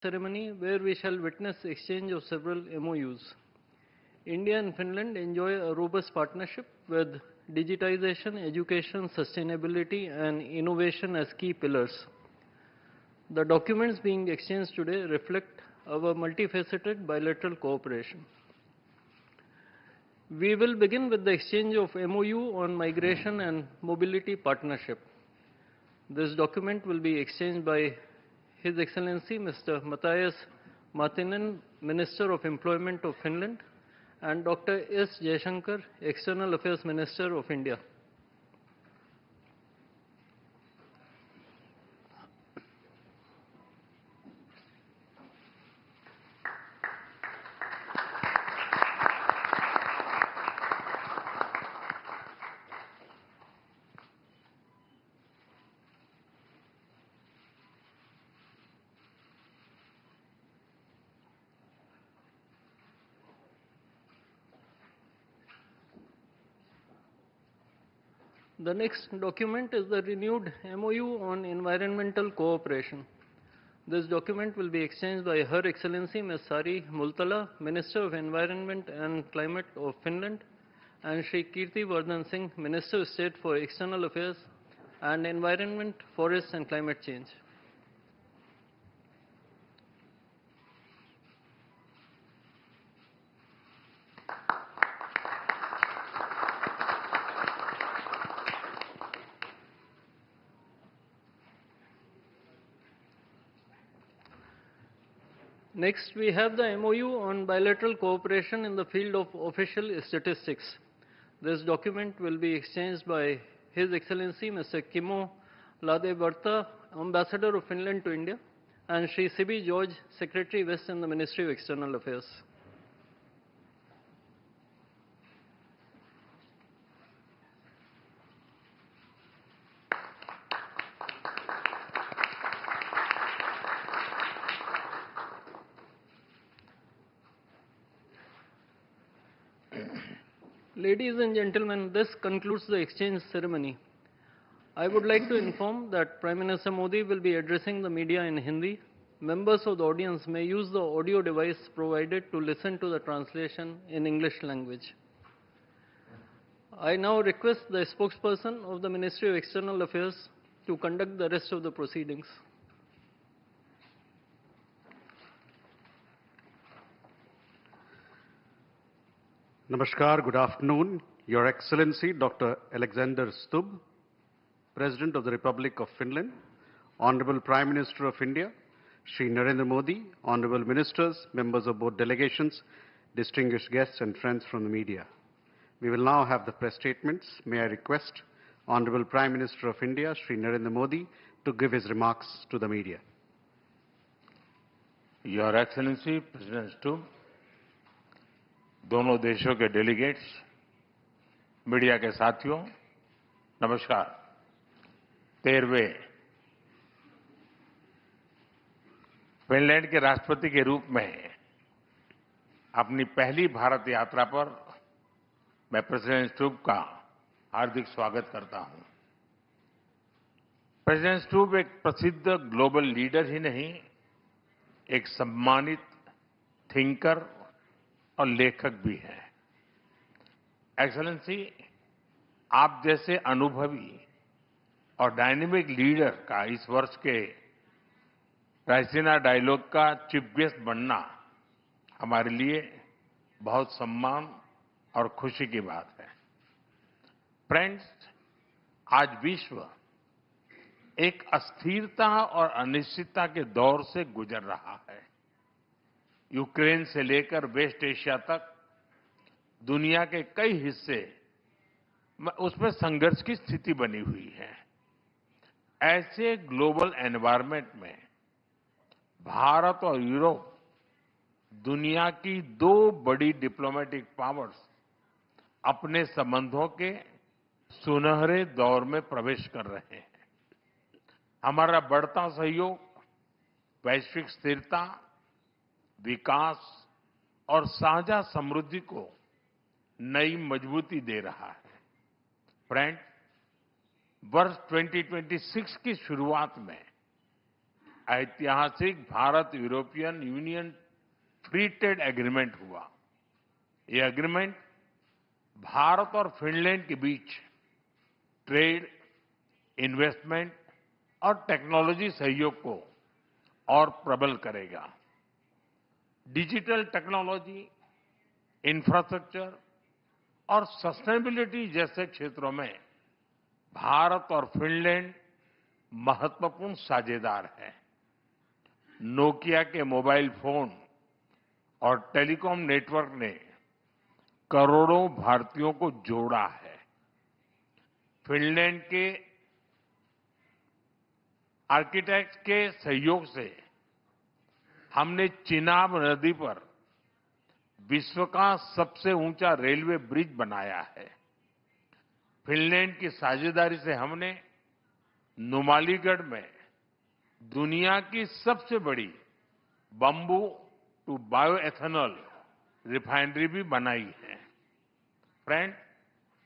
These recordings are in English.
ceremony where we shall witness exchange of several MOUs. India and Finland enjoy a robust partnership with digitization, education, sustainability, and innovation as key pillars. The documents being exchanged today reflect our multifaceted bilateral cooperation. We will begin with the exchange of MOU on migration and mobility partnership. This document will be exchanged by His Excellency Mr. Matthias Martinen, Minister of Employment of Finland, and Dr. S. Jaishankar, External Affairs Minister of India. The next document is the renewed MOU on environmental cooperation. This document will be exchanged by Her Excellency Ms. Sari Multala, Minister of Environment and Climate of Finland, and Shri Kirti Vardhan Singh, Minister of State for External Affairs and Environment, Forests and Climate Change. Next, we have the MOU on bilateral cooperation in the field of official statistics. This document will be exchanged by His Excellency Mr. Kimmo Ladebarta, Ambassador of Finland to India, and Shri Sibi George, Secretary West in the Ministry of External Affairs. Ladies and gentlemen, this concludes the exchange ceremony. I would like to inform that Prime Minister Modi will be addressing the media in Hindi. Members of the audience may use the audio device provided to listen to the translation in English language. I now request the spokesperson of the Ministry of External Affairs to conduct the rest of the proceedings. Namaskar, good afternoon. Your Excellency Dr. Alexander Stubb, President of the Republic of Finland, Honorable Prime Minister of India, Shri Narendra Modi, Honorable Ministers, members of both delegations, distinguished guests and friends from the media. We will now have the press statements. May I request Honorable Prime Minister of India, Shri Narendra Modi, to give his remarks to the media. Your Excellency, President Stubb, दोनों देशों के delegates, media के साथियों, नमस्कार। 13वें Finland के राष्ट्रपति के रूप में अपनी पहली भारत यात्रा पर मैं प्रेसिडेंट स्टुब का हार्दिक स्वागत करता हूं। प्रेसिडेंट स्टुब एक प्रसिद्ध ग्लोबल लीडर ही नहीं, एक सम्मानित थिंकर और लेखक भी हैं। एक्सेलेंसी, आप जैसे अनुभवी और डायनेमिक लीडर का इस वर्ष के रायसीना डायलॉग का चीफ गेस्ट बनना हमारे लिए बहुत सम्मान और खुशी की बात है। फ्रेंड्स, आज विश्व एक अस्थिरता और अनिश्चितता के दौर से गुजर रहा है। यूक्रेन से लेकर वेस्ट एशिया तक दुनिया के कई हिस्से उसमें संघर्ष की स्थिति बनी हुई है। ऐसे ग्लोबल एनवायरनमेंट में भारत और यूरोप दुनिया की दो बड़ी डिप्लोमेटिक पावर्स अपने संबंधों के सुनहरे दौर में प्रवेश कर रहे हैं। हमारा बढ़ता सहयोग वैश्विक स्थिरता, विकास और साझा समृद्धि को नई मजबूती दे रहा है। फ्रेंड, वर्ष 2026 की शुरुआत में ऐतिहासिक Bharat European union free trade agreement हुआ। ये एग्रीमेंट भारत और फिनलैंड के बीच ट्रेड, इन्वेस्टमेंट और टेक्नोलॉजी सहयोग को और प्रबल करेगा। डिजिटल टेक्नोलॉजी, इंफ्रास्ट्रक्चर और सस्टेनेबिलिटी जैसे क्षेत्रों में भारत और फिनलैंड महत्वपूर्ण साझेदार हैं। नोकिया के मोबाइल फोन और टेलीकॉम नेटवर्क ने करोड़ों भारतीयों को जोड़ा है। फिनलैंड के आर्किटेक्ट के सहयोग से हमने चिनाब नदी पर विश्व का सबसे ऊंचा रेलवे ब्रिज बनाया है। फिनलैंड की साझेदारी से हमने नुमालीगढ़ में दुनिया की सबसे बड़ी बंबू टू बायोएथेनॉल रिफाइनरी भी बनाई है। फ्रेंड,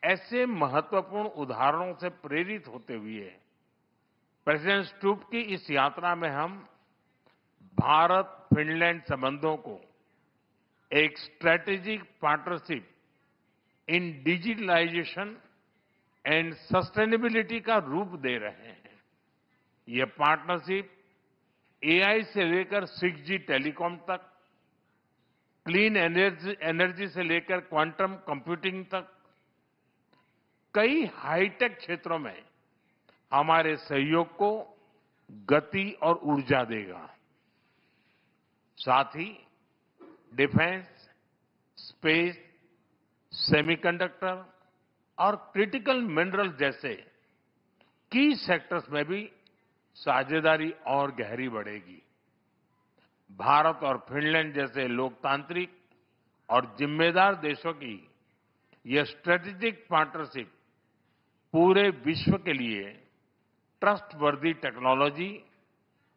ऐसे महत्वपूर्ण उदाहरणों से प्रेरित होते हुए प्रेसिडेंट स्टुब की इस यात्रा में हम भारत फिनलैंड संबंधों को एक strategic partnership in digitalisation and sustainability का रूप दे रहे हैं। यह पार्टनरशिप एआई से लेकर 6G टेलीकॉम तक, क्लीन एनर्जी से लेकर क्वांटम कंप्यूटिंग तक कई हाईटेक क्षेत्रों में हमारे सहयोग को गति और ऊर्जा देगा। साथ ही डिफेंस, स्पेस, सेमीकंडक्टर और क्रिटिकल मिनरल जैसे की सेक्टर्स में भी साझेदारी और गहरी बढ़ेगी। भारत और फिनलैंड जैसे लोकतांत्रिक और जिम्मेदार देशों की यह स्ट्रेटेजिक पार्टनरशिप पूरे विश्व के लिए ट्रस्टवर्दी टेक्नोलॉजी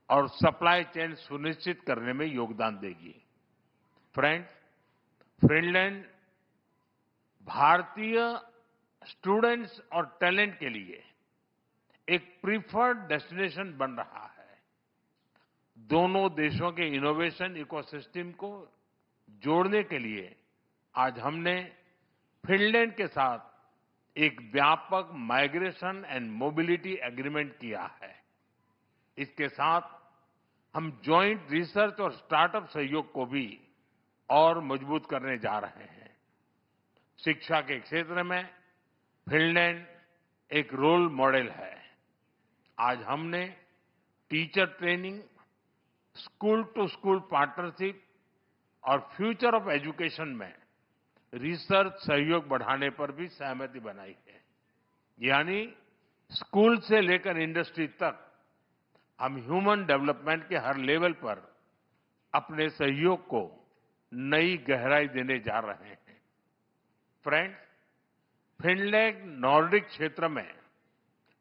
और सप्लाई चेन सुनिश्चित करने में योगदान देगी। फ्रेंड्स, फिनलैंड भारतीय स्टूडेंट्स और टैलेंट के लिए एक प्रीफर्ड डेस्टिनेशन बन रहा है। दोनों देशों के इनोवेशन इकोसिस्टम को जोड़ने के लिए आज हमने फिनलैंड के साथ एक व्यापक माइग्रेशन एंड मोबिलिटी एग्रीमेंट किया है। इसके साथ हम जॉइंट रिसर्च और स्टार्टअप सहयोग को भी और मजबूत करने जा रहे हैं। शिक्षा के क्षेत्र में फिनलैंड एक रोल मॉडल है। आज हमने teacher training, school to school partnership और फ्यूचर ऑफ एजुकेशन में रिसर्च सहयोग बढ़ाने पर भी सहमति बनाई है। यानी स्कूल से लेकर इंडस्ट्री तक हम ह्यूमन डेवलपमेंट के हर लेवल पर अपने सहयोग को नई गहराई देने जा रहे हैं। फ्रेंड्स, फिनलैंड नॉर्डिक क्षेत्र में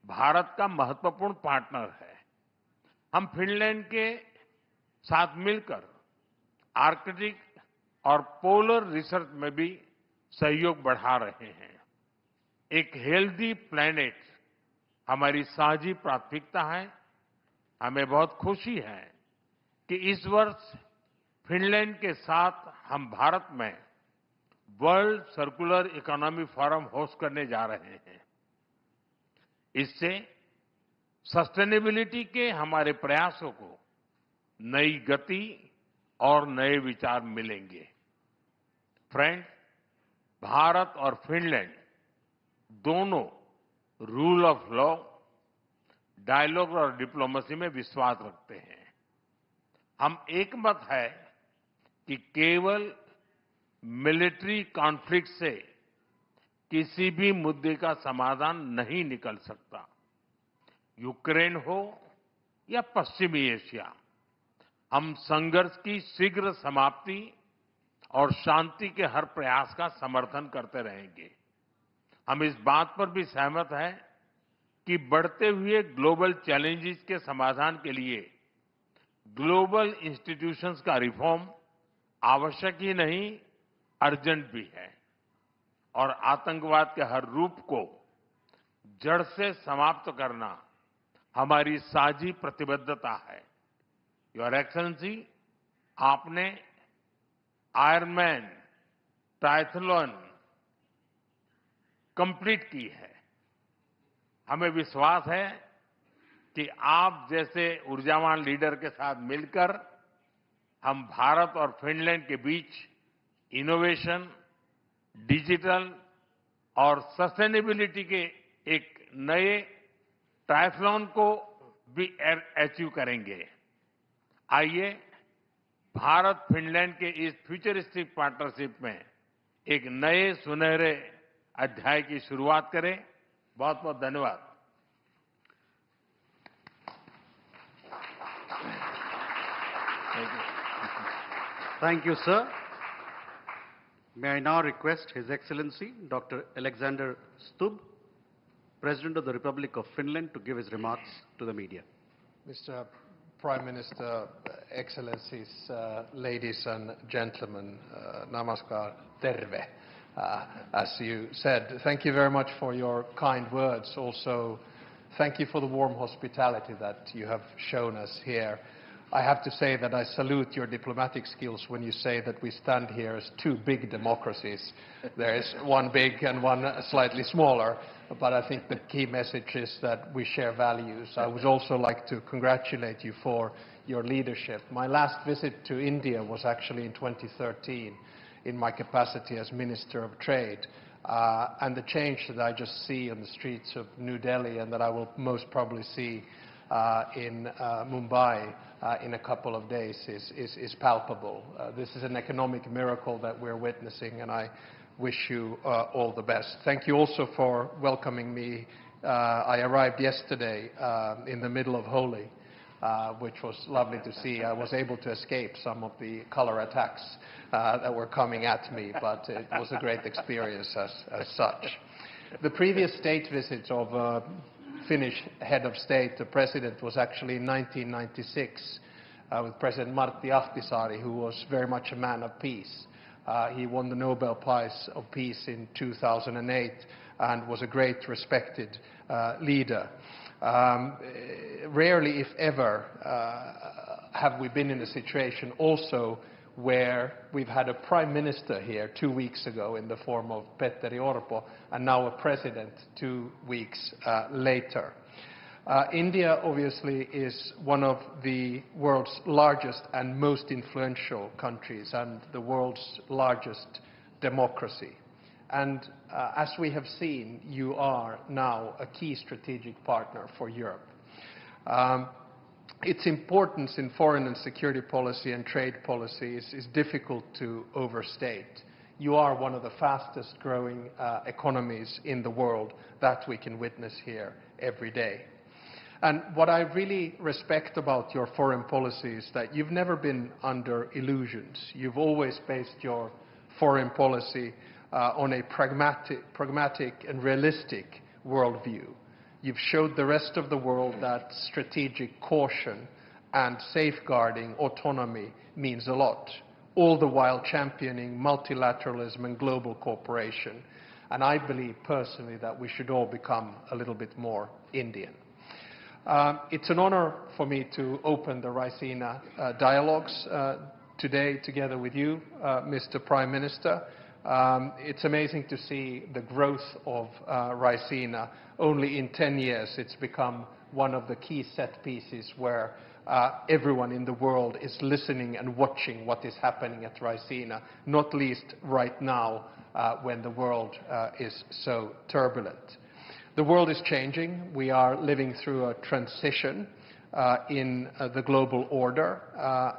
भारत का महत्वपूर्ण पार्टनर है। हम फिनलैंड के साथ मिलकर आर्कटिक और पोलर रिसर्च में भी सहयोग बढ़ा रहे हैं। एक हेल्दी प्लैनेट हमारी साझी प्राथमिकता है। हमें बहुत खुशी है कि इस वर्ष फिनलैंड के साथ हम भारत में world circular economy forum host करने जा रहे हैं। इससे सस्टेनेबिलिटी के हमारे प्रयासों को नई गति और नए विचार मिलेंगे। फ्रेंड्स, भारत और फिनलैंड दोनों रूल ऑफ लॉ, डायलॉग और डिप्लोमेसी में विश्वास रखते हैं। हम एकमत है कि केवल मिलिट्री कॉन्फ्लिक्ट से किसी भी मुद्दे का समाधान नहीं निकल सकता। यूक्रेन हो या पश्चिमी एशिया, हम संघर्ष की शीघ्र समाप्ति और शांति के हर प्रयास का समर्थन करते रहेंगे। हम इस बात पर भी सहमत हैं कि बढ़ते हुए ग्लोबल चैलेंजेस के समाधान के लिए ग्लोबल इंस्टीट्यूशंस का रिफॉर्म आवश्यक ही नहीं, अर्जेंट भी है। और आतंकवाद के हर रूप को जड़ से समाप्त करना हमारी साझी प्रतिबद्धता है। योर एक्सेलेंसी, आपने आयरनमैन ट्रायथलॉन कंप्लीट की है। हमें विश्वास है कि आप जैसे ऊर्जावान लीडर के साथ मिलकर हम भारत और फिनलैंड के बीच इनोवेशन, डिजिटल और सस्टेनेबिलिटी के एक नए ट्रायथलॉन को भी अचीव करेंगे। आइए भारत फिनलैंड के इस फ्यूचरिस्टिक पार्टनरशिप में एक नए सुनहरे अध्याय की शुरुआत करें। बहुत बहुत धन्यवाद। Thank you, sir. May I now request His Excellency Dr. Alexander Stubb, President of the Republic of Finland, to give his remarks to the media. Mr. Prime Minister, Excellencies, ladies and gentlemen, namaskar, terve. As you said, thank you very much for your kind words. Also, thank you for the warm hospitality that you have shown us here. I have to say that I salute your diplomatic skills when you say that we stand here as two big democracies. There is one big and one slightly smaller, but I think the key message is that we share values. I would also like to congratulate you for your leadership. My last visit to India was actually in 2013 in my capacity as Minister of Trade. And the change that I just see on the streets of New Delhi and that I will most probably see in Mumbai in a couple of days is palpable. This is an economic miracle that we're witnessing, and I wish you all the best. Thank you also for welcoming me. I arrived yesterday in the middle of Holi, which was lovely to see. I was able to escape some of the color attacks that were coming at me, but it was a great experience as such. The previous state visit of Finnish head of state, the president, was actually in 1996 with President Martti Ahtisaari, who was very much a man of peace. He won the Nobel Prize of Peace in 2008 and was a great respected leader. Rarely, if ever, have we been in a situation also where we've had a prime minister here 2 weeks ago in the form of Petteri Orpo, and now a president 2 weeks later. India obviously is one of the world's largest and most influential countries and the world's largest democracy. And as we have seen, you are now a key strategic partner for Europe. Its importance in foreign and security policy and trade policy is difficult to overstate. You are one of the fastest growing economies in the world. That we can witness here every day. And what I really respect about your foreign policy is that you've never been under illusions. You've always based your foreign policy on a pragmatic and realistic worldview. You've showed the rest of the world that strategic caution and safeguarding autonomy means a lot, all the while championing multilateralism and global cooperation. And I believe personally that we should all become a little bit more Indian. It's an honor for me to open the Raisina dialogues today together with you, Mr. Prime Minister. It's amazing to see the growth of Raisina. Only in 10 years it's become one of the key set pieces where everyone in the world is listening and watching what is happening at Raisina, not least right now when the world is so turbulent. The world is changing. We are living through a transition in the global order,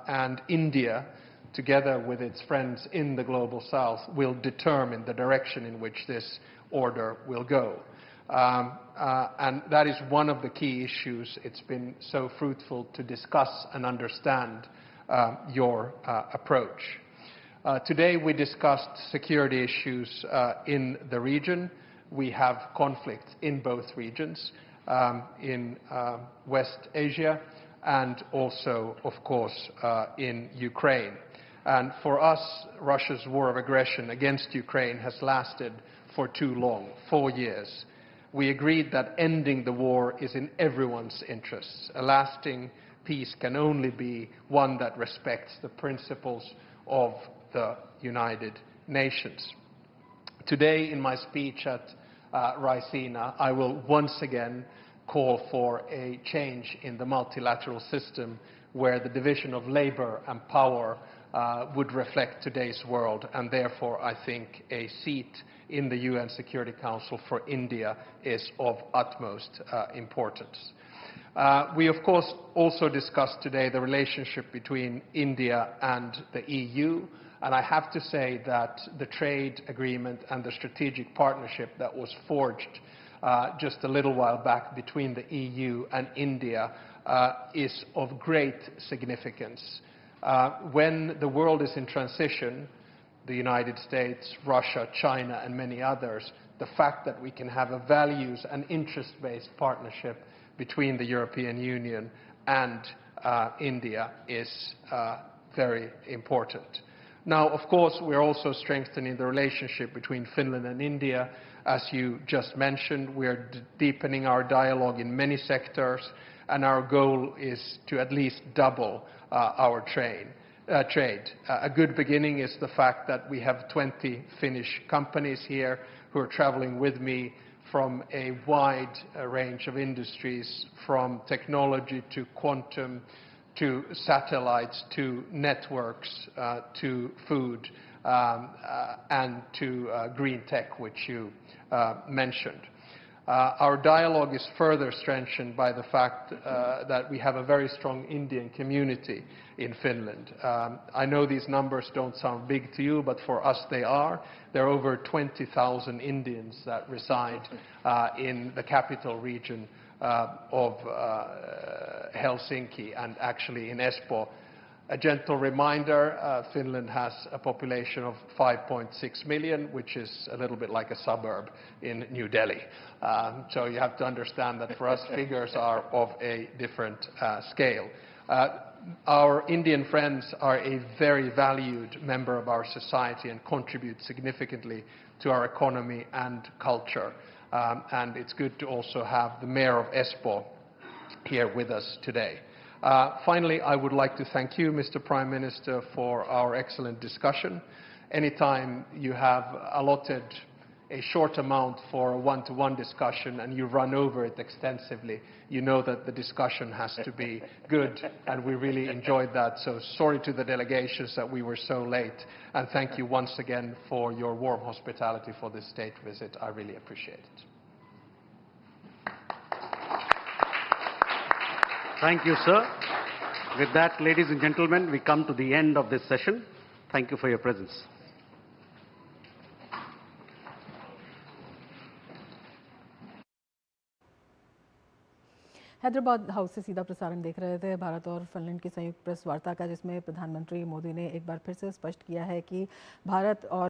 and India, together with its friends in the global south, will determine the direction in which this order will go. And that is one of the key issues. It's been so fruitful to discuss and understand your approach. Today we discussed security issues in the region. We have conflicts in both regions, in West Asia and also, of course, in Ukraine. And for us, Russia's war of aggression against Ukraine has lasted for too long, 4 years. We agreed that ending the war is in everyone's interests. A lasting peace can only be one that respects the principles of the United Nations. Today, in my speech at Raisina, I will once again call for a change in the multilateral system where the division of labor and power would reflect today's world, and therefore I think a seat in the UN Security Council for India is of utmost importance. We of course also discussed today the relationship between India and the EU, and I have to say that the trade agreement and the strategic partnership that was forged just a little while back between the EU and India is of great significance. When the world is in transition, the United States, Russia, China and many others, the fact that we can have a values and interest-based partnership between the European Union and India is very important. Now, of course, we're also strengthening the relationship between Finland and India. As you just mentioned, we're deepening our dialogue in many sectors, and our goal is to at least double our trade. A good beginning is the fact that we have 20 Finnish companies here who are traveling with me from a wide range of industries, from technology to quantum, to satellites, to networks, to food, and to green tech, which you mentioned. Our dialogue is further strengthened by the fact that we have a very strong Indian community in Finland. I know these numbers don't sound big to you, but for us they are. There are over 20,000 Indians that reside in the capital region of Helsinki and actually in Espoo. A gentle reminder, Finland has a population of 5.6 million, which is a little bit like a suburb in New Delhi. So you have to understand that for us figures are of a different scale. Our Indian friends are a very valued member of our society and contribute significantly to our economy and culture. And it's good to also have the mayor of Espoo here with us today. Finally, I would like to thank you, Mr. Prime Minister, for our excellent discussion. Anytime you have allotted a short amount for a one-to-one discussion and you run over it extensively, you know that the discussion has to be good, and we really enjoyed that. So sorry to the delegations that we were so late, and thank you once again for your warm hospitality for this state visit. I really appreciate it. Thank you, sir. With that, ladies and gentlemen, we come to the end of this session. Thank you for your presence. Hyderabad house से सीधा प्रसारण देख रहे थे भारत और Finland की संयुक्त press वार्ता का, जिसमें प्रधानमंत्री मोदी ने एक बार फिर से स्पष्ट किया है कि भारत और